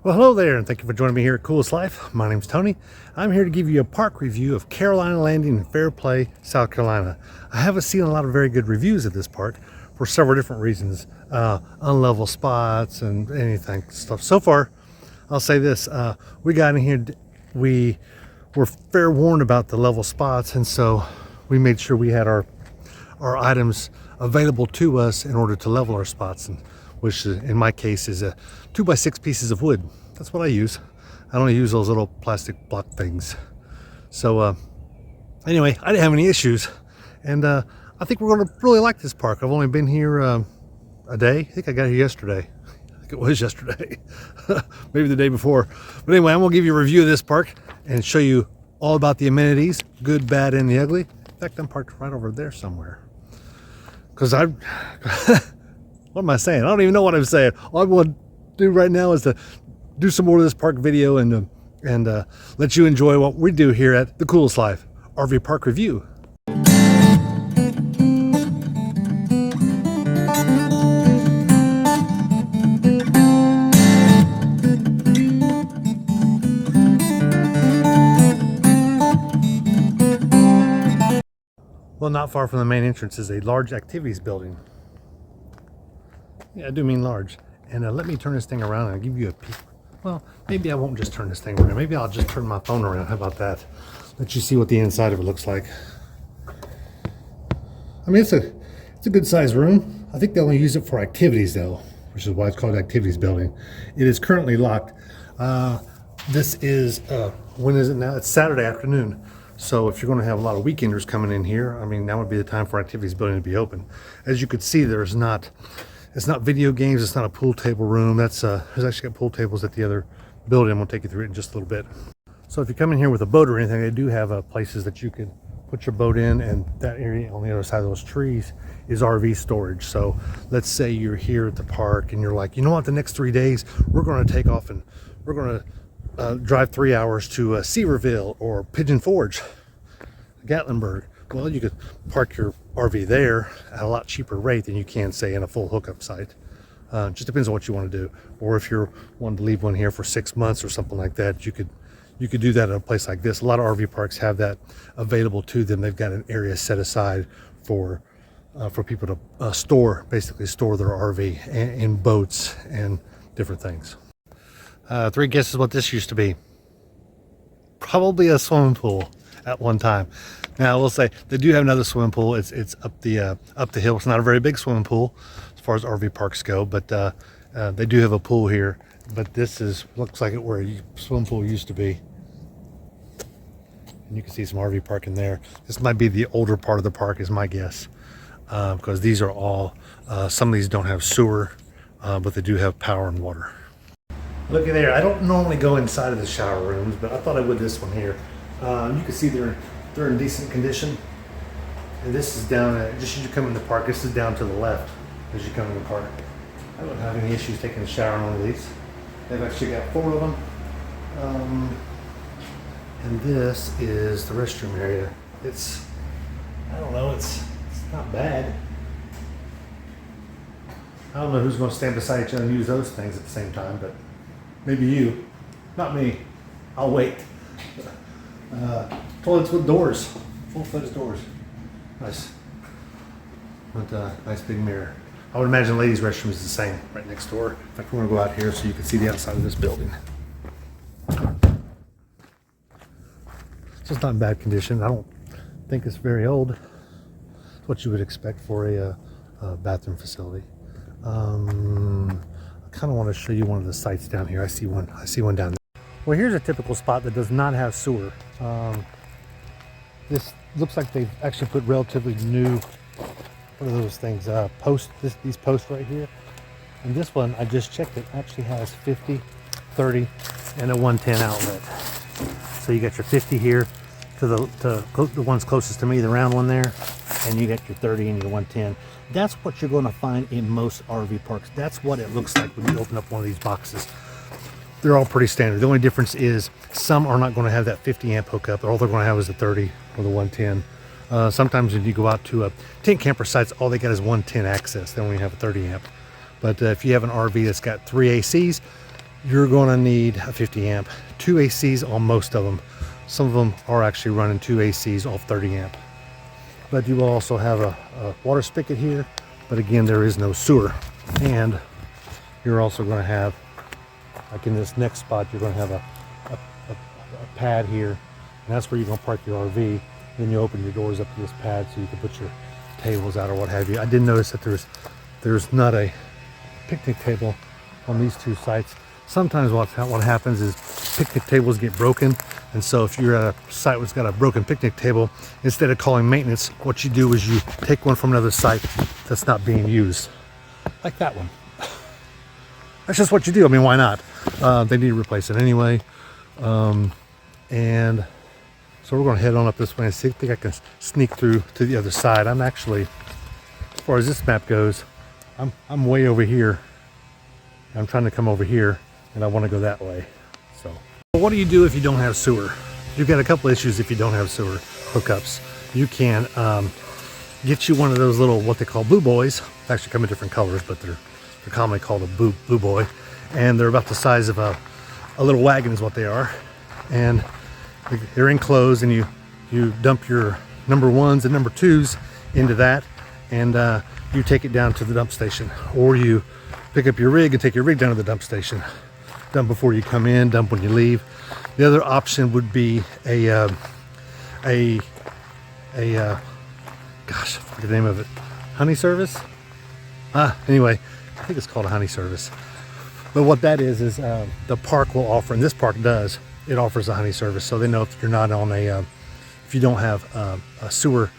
Well, hello there, and thank you for joining me here at Coolest Life. My name's Tony. I'm here to give you a park review of Carolina Landing in Fairplay, South Carolina. I haven't seen a lot of very good reviews of this park for several different reasons. Unlevel spots and anything stuff. So far, I'll say this, we got in here, we were fair warned about the level spots, and so we made sure we had our items available to us in order to level our spots, and which in my case is a 2x6 pieces of wood. That's what I use. I don't use those little plastic block things. So anyway, I didn't have any issues, and I think we're going to really like this park. I've only been here a day. I think I got here yesterday. I think it was yesterday, maybe the day before. But anyway, I'm going to give you a review of this park and show you all about the amenities, good, bad, and the ugly. In fact, I'm parked right over there somewhere. Because what am I saying? I don't even know what I'm saying. All I want to do right now is to do some more of this park video and let you enjoy what we do here at The Coolest Life, RV Park Review. Well, not far from the main entrance is a large activities building. Yeah, I do mean large. And let me turn this thing around and I'll give you a peek. Well, maybe I won't just turn this thing around. Maybe I'll just turn my phone around. How about that? Let you see what the inside of it looks like. I mean, it's a good sized room. I think they only use it for activities though, which is why it's called activities building. It is currently locked. This is, when is it now? It's Saturday afternoon. So if you're going to have a lot of weekenders coming in here, I mean, that would be the time for activities building to be open. As you could see, it's not video games. It's not a pool table room. There's actually got pool tables at the other building. I'm going to take you through it in just a little bit. So if you come in here with a boat or anything, they do have places that you can put your boat in, and that area on the other side of those trees is RV storage. So let's say you're here at the park and you're like, you know what, the next 3 days we're going to take off and we're going to drive 3 hours to Seaverville or Pigeon Forge, Gatlinburg. Well, you could park your RV there at a lot cheaper rate than you can, say, in a full hookup site. Just depends on what you want to do. Or if you're wanting to leave one here for 6 months or something like that, you could do that at a place like this. A lot of RV parks have that available to them. They've got an area set aside for people to basically store their RV and boats and different things. 3 guesses what this used to be. Probably a swimming pool at one time. Now I will say they do have another swimming pool. It's up the hill. It's not a very big swimming pool as far as RV parks go, but they do have a pool here. But this looks like where a swimming pool used to be. And you can see some RV parking there. This might be the older part of the park, is my guess, because these are all. Some of these don't have sewer, but they do have power and water. Looky there, I don't normally go inside of the shower rooms, but I thought I would this one here. You can see they're in decent condition. And this is down, just as you come in the park, this is down to the left as you come in the park. I don't have any issues taking a shower in one of these. They've actually got 4 of them. And this is the restroom area. I don't know, it's not bad. I don't know who's going to stand beside each other and use those things at the same time, but maybe you, not me. I'll wait. Toilets with doors, full-fledged doors. Nice. With a nice big mirror. I would imagine ladies' restroom is the same, right next door. In fact, we're gonna go out here so you can see the outside of this building. So it's not in bad condition. I don't think it's very old. It's what you would expect for a bathroom facility. I kind of want to show you one of the sites down here. I see one down there. Well, here's a typical spot that does not have sewer. This looks like they've actually put relatively new, what are those things, these posts right here. And this one, I just checked, it actually has 50, 30, and a 110 outlet. So you got your 50 here to the ones closest to me, the round one there, and you got your 30 and your 110. That's what you're going to find in most RV parks. That's what it looks like when you open up one of these boxes. They're all pretty standard. The only difference is some are not going to have that 50 amp hookup. All they're going to have is the 30 or the 110. Sometimes when you go out to tent camper sites, all they got is 110 access. They only have a 30 amp. But if you have an RV that's got 3 ACs, you're going to need a 50 amp. 2 ACs on most of them. Some of them are actually running 2 ACs off 30 amp. But you will also have a water spigot here, but again, there is no sewer. And you're also going to have, like in this next spot, you're going to have a pad here, and that's where you're going to park your RV. Then you open your doors up to this pad so you can put your tables out or what have you. I did notice that there's not a picnic table on these two sites. Sometimes what happens is picnic tables get broken, and so if you're at a site that's got a broken picnic table, instead of calling maintenance, what you do is you take one from another site that's not being used, like that one. That's just what you do. I mean, why not? They need to replace it anyway. And so we're going to head on up this way and see. I think I can sneak through to the other side. I'm actually, as far as this map goes, I'm way over here. I'm trying to come over here, and I want to go that way. So what do you do if you don't have sewer? You've got a couple issues if you don't have sewer hookups. You can get you one of those little, what they call blue boys. They actually come in different colors, but they're commonly called a blue boy, and they're about the size of a little wagon is what they are. And they're enclosed, and you dump your number ones and number twos into that, and you take it down to the dump station, or you pick up your rig and take your rig down to the dump station. Dump before you come in, dump when you leave. The other option would be gosh, I forget the name of it. Honey service? Anyway, I think it's called a honey service. But what that is the park will offer, and this park does, it offers a honey service. So they know if you're not on if you don't have a sewer,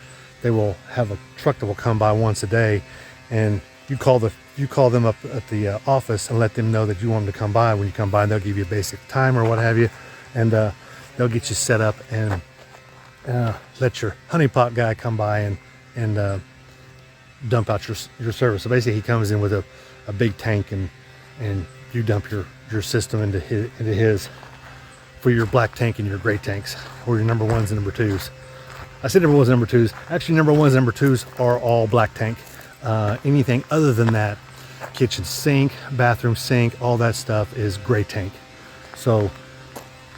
they will have a truck that will come by once a day, and you call them up at the office and let them know that you want them to come by. When you come by, they'll give you a basic time or what have you, and they'll get you set up and let your honey pot guy come by and dump out your service. So basically, he comes in with a big tank, and you dump your system into his for your black tank and your gray tanks, or your number ones and number twos. I said number ones and number twos. Actually, number ones and number twos are all black tank. Anything other than that, kitchen sink, bathroom sink, all that stuff is gray tank. So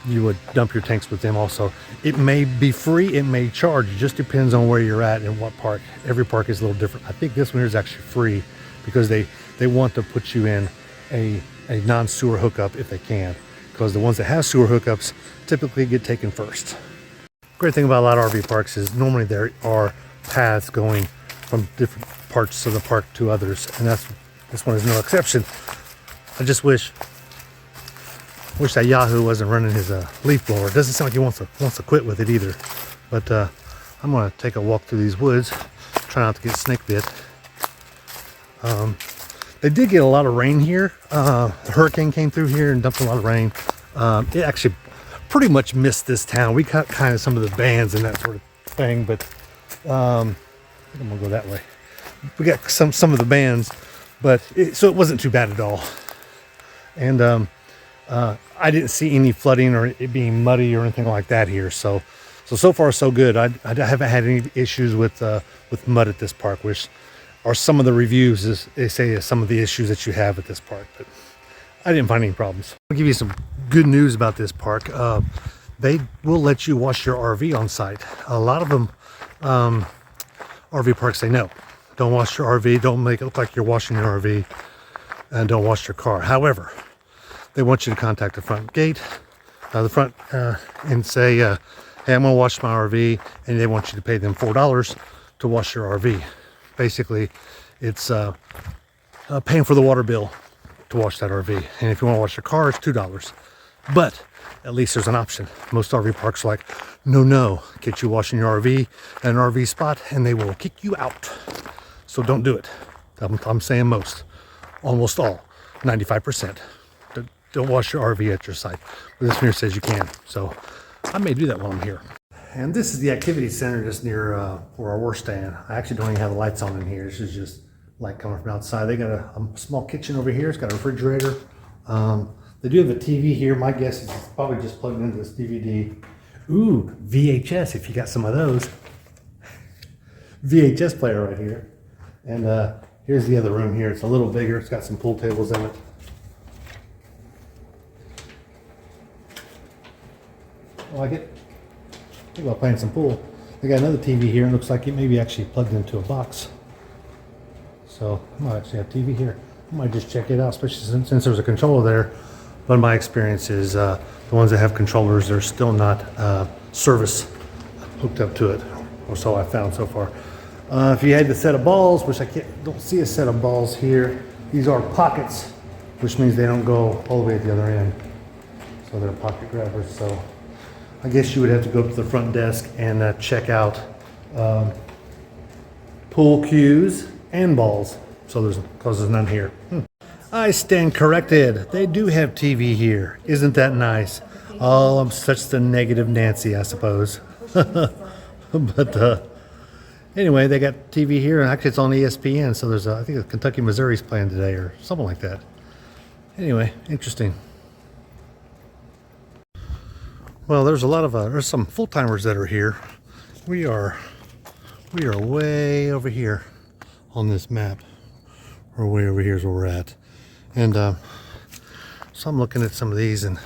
you would dump your tanks with them also. It may be free, it may charge. It just depends on where you're at and what park. Every park is a little different. I think this one here is actually free because they want to put you in a non-sewer hookup if they can, because the ones that have sewer hookups typically get taken first. Great thing about a lot of RV parks is normally there are paths going from different parts of the park to others, and this one is no exception. I just wish that Yahoo wasn't running his leaf blower. It doesn't sound like he wants to quit with it either. But I'm gonna take a walk through these woods, try not to get snake bit. They did get a lot of rain here. The hurricane came through here and dumped a lot of rain. It actually pretty much missed this town. We cut kind of some of the bands and that sort of thing, but I think I'm gonna go that way. We got some of the bands, but so it wasn't too bad at all. And I didn't see any flooding or it being muddy or anything like that here. So far so good. I haven't had any issues with mud at this park, which are some of the reviews they say is some of the issues that you have at this park. But I didn't find any problems. I'll give you some good news about this park. They will let you wash your RV on site. A lot of them RV parks say no. Don't wash your RV. Don't make it look like you're washing your RV, and don't wash your car. However, they want you to contact the front gate, and say, hey, I'm going to wash my RV, and they want you to pay them $4 to wash your RV. Basically, it's paying for the water bill to wash that RV. And if you want to wash your car, it's $2. But at least there's an option. Most RV parks are like, no, get you washing your RV at an RV spot, and they will kick you out. So don't do it. I'm saying most, almost all, 95%. Don't wash your RV at your site. But this mirror says you can. So I may do that while I'm here. And this is the activity center just near where our work stand. I actually don't even have the lights on in here. This is just light coming from outside. They got a small kitchen over here. It's got a refrigerator. They do have a TV here. My guess is it's probably just plugged into this DVD. Ooh, VHS if you got some of those. VHS player right here. And here's the other room here. It's a little bigger. It's got some pool tables in it. I like it. Think about playing some pool. They got another TV here, and looks like it may be actually plugged into a box. So I might actually have TV here. I might just check it out, especially since there's a controller there. But my experience is the ones that have controllers, they're still not service hooked up to it, or so I found so far. If you had the set of balls, which don't see a set of balls here, these are pockets, which means they don't go all the way at the other end. So they're pocket grabbers. So I guess you would have to go up to the front desk and check out pool cues and balls. So because there's none here. I stand corrected. They do have TV here. Isn't that nice? Oh, I'm such the negative Nancy, I suppose. But anyway, they got TV here, and actually it's on ESPN. So there's I think Kentucky, Missouri's playing today, or something like that. Anyway, interesting. Well, there's a lot of there's some full timers that are here. We are way over here on this map. Or way over here is where we're at. And so I'm looking at some of these, and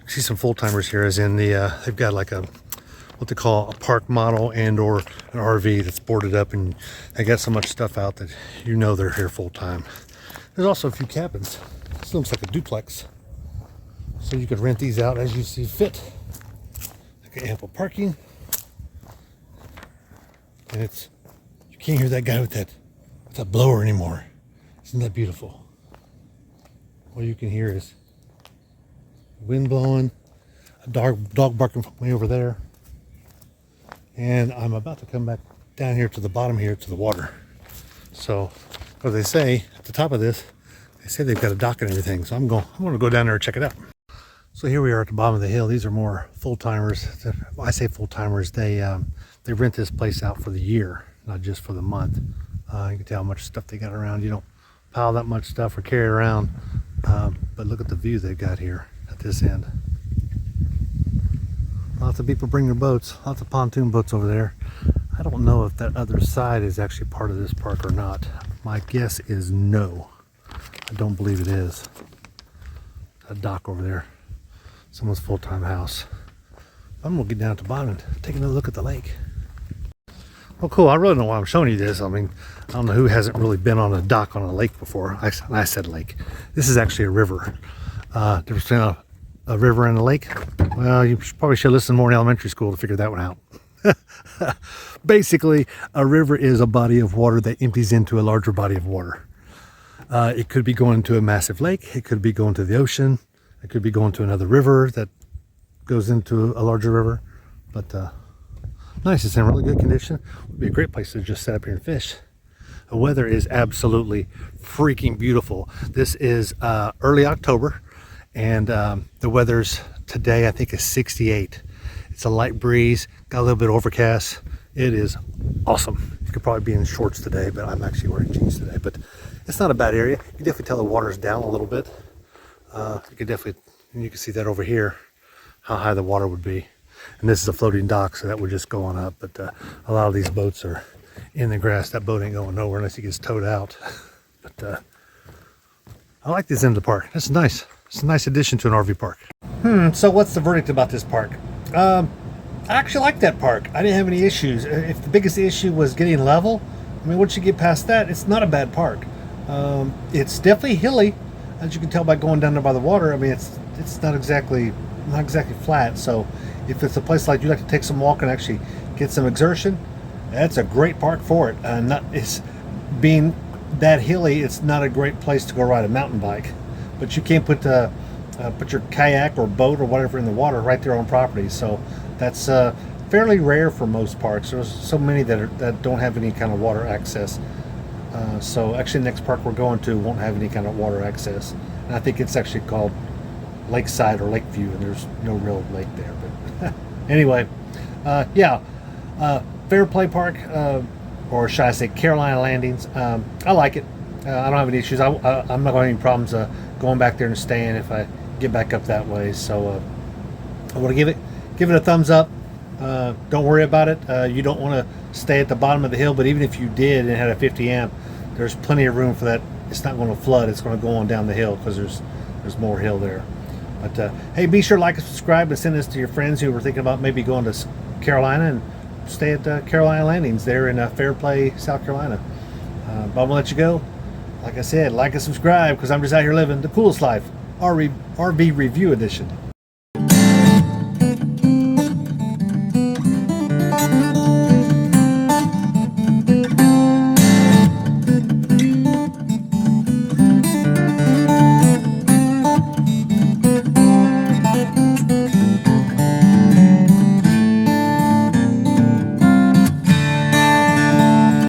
you see some full timers here, as in they've got like what they call a park model and or an RV that's boarded up, and they got so much stuff out that you know they're here full time. There's also a few cabins. This looks like a duplex, so you could rent these out as you see fit. Got ample parking, and you can't hear that guy with that blower anymore. Isn't that beautiful? All you can hear is wind blowing, a dog barking from way over there, and I'm about to come back down here to the bottom here to the water. So, what they say at the top of this, they say they've got a dock and everything. So I'm going to go down there and check it out. So here we are at the bottom of the hill. These are more full timers. When I say full timers, they rent this place out for the year, not just for the month. You can tell how much stuff they got around. You don't pile that much stuff or carry around, but look at the view they've got here at this end. Lots of people bring their boats, lots of pontoon boats over there. I don't know if that other side is actually part of this park or not. My guess is no. I don't believe it is. A dock over there, someone's full-time house. I'm gonna get down to the bottom and take another look at the lake. Well, cool. I really don't know why I'm showing you this. I mean, I don't know who hasn't really been on a dock on a lake before. I said lake. This is actually a river. Difference between a river and a lake? Well, you probably should listen more in elementary school to figure that one out. Basically, a river is a body of water that empties into a larger body of water. It could be going to a massive lake. It could be going to the ocean. It could be going to another river that goes into a larger river. But nice, it's in really good condition. Would be a great place to just set up here and fish. The weather is absolutely freaking beautiful. This is early October, and the weather's today I think is 68. It's a light breeze, got a little bit overcast. It is awesome. You could probably be in shorts today, but I'm actually wearing jeans today. But it's not a bad area. You can definitely tell the water's down a little bit. You can see that over here, how high the water would be. And this is a floating dock, so that would just go on up. But a lot of these boats are in the grass. That boat ain't going nowhere unless he gets towed out. But I like this end of the park. This is nice. It's a nice addition to an RV park. So what's the verdict about this park? I actually like that park. I didn't have any issues. If the biggest issue was getting level, I mean, once you get past that, it's not a bad park. It's definitely hilly, as you can tell by going down there by the water. I mean, it's not exactly flat. So if it's a place like you like to take some walk and actually get some exertion, that's a great park for it. It's being that hilly, it's not a great place to go ride a mountain bike. But you can't put your kayak or boat or whatever in the water right there on property. So that's fairly rare for most parks. There's so many that don't have any kind of water access. So actually, the next park we're going to won't have any kind of water access. And I think it's actually called Lakeside or Lakeview, and there's no real lake there. But anyway, Fair Play Park, or should I say Carolina Landings. I like it. I don't have any issues. I'm not going to have any problems going back there and staying if I get back up that way. So I want to give it a thumbs up. Don't worry about it. You don't want to stay at the bottom of the hill, but even if you did and had a 50 amp, there's plenty of room for that. It's not going to flood. It's going to go on down the hill because there's more hill there. But hey, be sure to like and subscribe, and send this to your friends who were thinking about maybe going to Carolina, and stay at Carolina Landings there in Fairplay, South Carolina. But I'm gonna let you go. Like I said, like and subscribe, because I'm just out here living the coolest life. RV Review Edition.